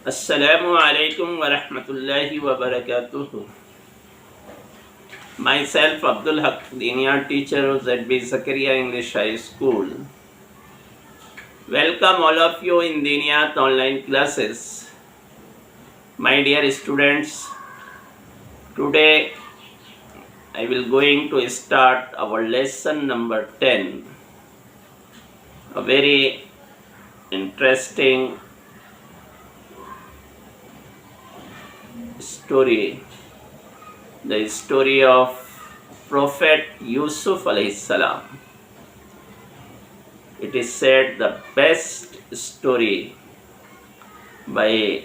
Assalamu alaikum wa rahmatullahi wa barakatuh. Myself Abdul Haq, Diniya teacher of ZB Zakaria English High School. Welcome all of you in Diniyat online classes. My dear students, today I will going to start our lesson number 10. A very interesting story, the story of Prophet Yusuf alayhi salam. It is said the best story by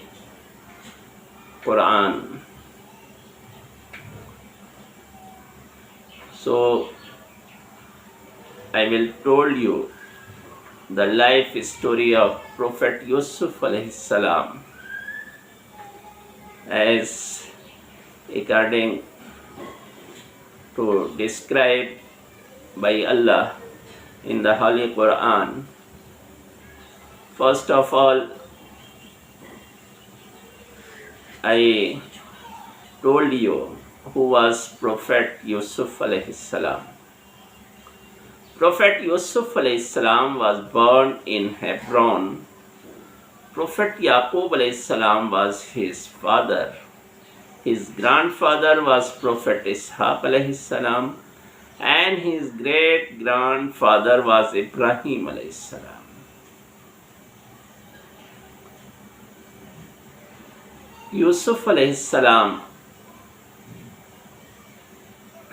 Quran. So I will told you the life story of Prophet Yusuf alayhi salam as according to described by Allah in the Holy Quran. First of all, I told you who was Prophet Yusuf alayhi salam. Prophet Yusuf alayhi salam was born in Hebron. Prophet Yaqub alayhi salam was his father. His grandfather was Prophet Ishaq alayhi salam, and his great grandfather was Ibrahim alayhi salam. Yusuf alayhi salam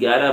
11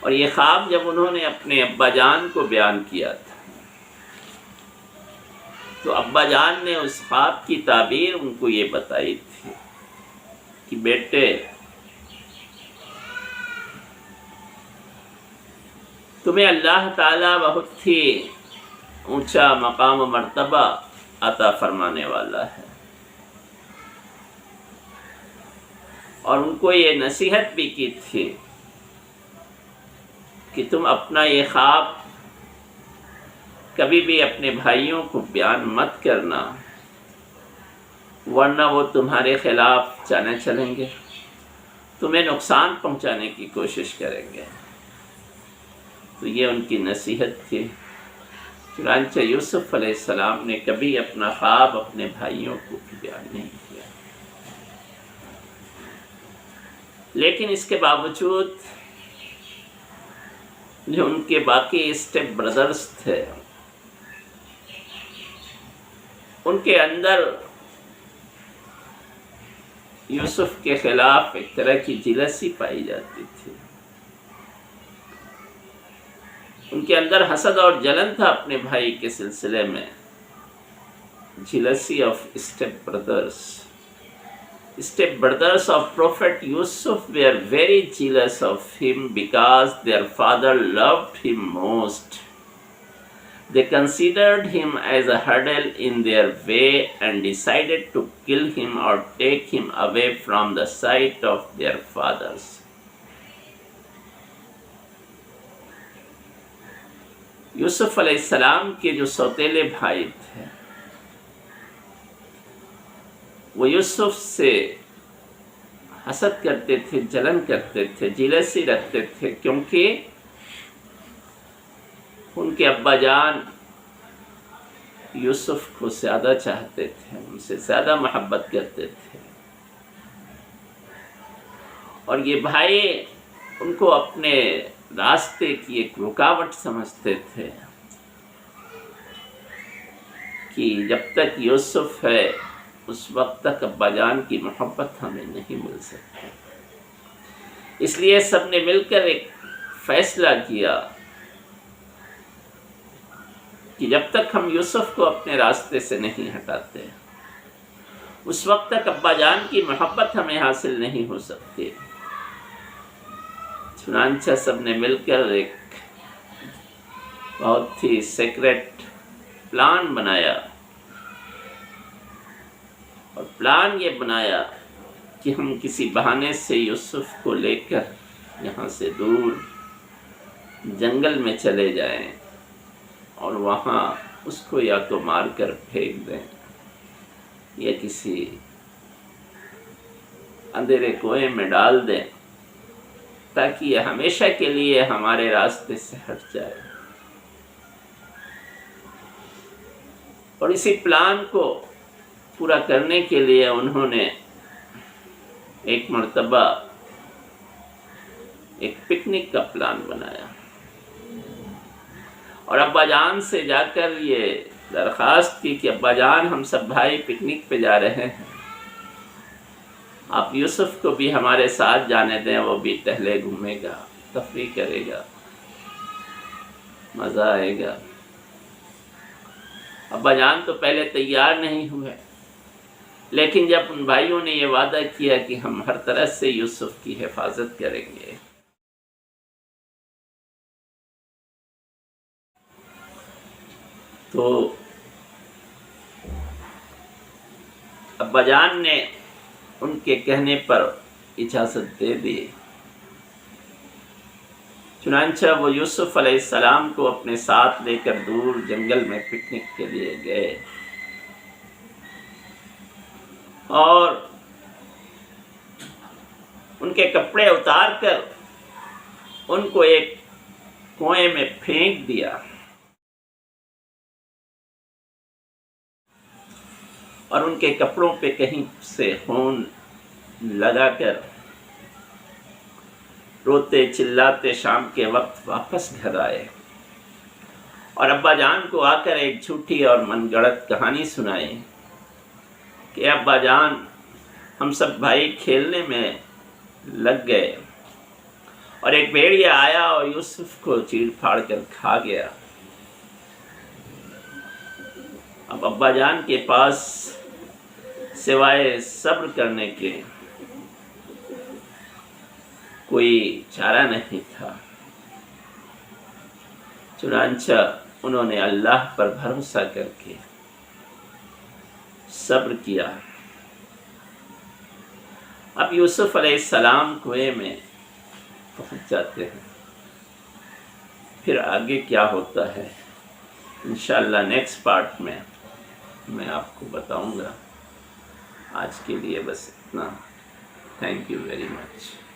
اور یہ خواب جب انہوں نے اپنے ابا جان کو بیان کیا تھا تو ابا جان نے اس خواب کی تعبیر ان کو یہ بتائی تھی کہ بیٹے تمہیں اللہ تعالیٰ بہت ہی اونچا مقام و مرتبہ عطا فرمانے والا ہے، اور ان کو یہ نصیحت بھی کی تھی کہ تم اپنا یہ خواب کبھی بھی اپنے بھائیوں کو بیان مت کرنا، ورنہ وہ تمہارے خلاف چلیں گے، تمہیں نقصان پہنچانے کی کوشش کریں گے۔ تو یہ ان کی نصیحت تھی۔ چنانچہ یوسف علیہ السلام نے کبھی اپنا خواب اپنے بھائیوں کو بیان نہیں کیا، لیکن اس کے باوجود جو ان کے باقی اسٹیپ بردرز تھے ان کے اندر یوسف کے خلاف ایک طرح کی جیلسی پائی جاتی تھی، ان کے اندر حسد اور جلن تھا اپنے بھائی کے سلسلے میں۔ jealousy of step brothers of Prophet Yusuf were very jealous of him because their father loved him most. They considered him as a hurdle in their way and decided to kill him or take him away from the sight of their fathers. یوسف علیہ السلام کے جو سوتیلے بھائی تھے وہ یوسف سے حسد کرتے تھے، جلن کرتے تھے، جیلسی رکھتے تھے، کیونکہ ان کے ابا جان یوسف کو زیادہ چاہتے تھے، ان سے زیادہ محبت کرتے تھے، اور یہ بھائی ان کو اپنے راستے کی ایک رکاوٹ سمجھتے تھے کہ جب تک یوسف ہے اس وقت تک ابا جان کی محبت ہمیں نہیں مل سکتی۔ اس لیے سب نے مل کر ایک فیصلہ کیا کہ جب تک ہم یوسف کو اپنے راستے سے نہیں ہٹاتے اس وقت تک ابا جان کی محبت ہمیں حاصل نہیں ہو سکتی۔ چنانچہ سب نے مل کر ایک بہت ہی سیکریٹ پلان بنایا، اور پلان یہ بنایا کہ ہم کسی بہانے سے یوسف کو لے کر یہاں سے دور جنگل میں چلے جائیں اور وہاں اس کو یا تو مار کر پھینک دیں یا کسی اندھیرے کنویں میں ڈال دیں تاکہ یہ ہمیشہ کے لیے ہمارے راستے سے ہٹ جائے۔ اور اسی پلان کو پورا کرنے کے لیے انہوں نے ایک مرتبہ ایک پکنک کا پلان بنایا اور ابا جان سے جا کر یہ درخواست کی کہ ابا جان ہم سب بھائی پکنک پہ جا رہے ہیں، آپ یوسف کو بھی ہمارے ساتھ جانے دیں، وہ بھی ٹہلے گھومے گا، تفریح کرے گا، مزہ آئے گا۔ ابا جان تو پہلے تیار نہیں ہوئے، لیکن جب ان بھائیوں نے یہ وعدہ کیا کہ ہم ہر طرح سے یوسف کی حفاظت کریں گے، تو ابا جان نے ان کے کہنے پر اجازت دے دی۔ چنانچہ وہ یوسف علیہ السلام کو اپنے ساتھ لے کر دور جنگل میں پکنک کے لیے گئے، اور ان کے کپڑے اتار کر ان کو ایک کنویں میں پھینک دیا، اور ان کے کپڑوں پہ کہیں سے خون لگا کر روتے چلاتے شام کے وقت واپس گھر آئے، اور ابا جان کو آ کر ایک جھوٹی اور من گڑت کہانی سنائی کہ ابا جان ہم سب بھائی کھیلنے میں لگ گئے اور ایک بھیڑیا آیا اور یوسف کو چیڑ پھاڑ کر کھا گیا۔ اب ابا جان کے پاس سوائے صبر کرنے کے کوئی چارہ نہیں تھا، چنانچہ انہوں نے اللہ پر بھروسہ کر کے صبر کیا۔ اب یوسف علیہ السلام کنویں میں پہنچ جاتے ہیں، پھر آگے کیا ہوتا ہے انشاءاللہ نیکسٹ پارٹ میں میں آپ کو بتاؤں گا۔ آج کے لیے بس اتنا۔ Thank you very much.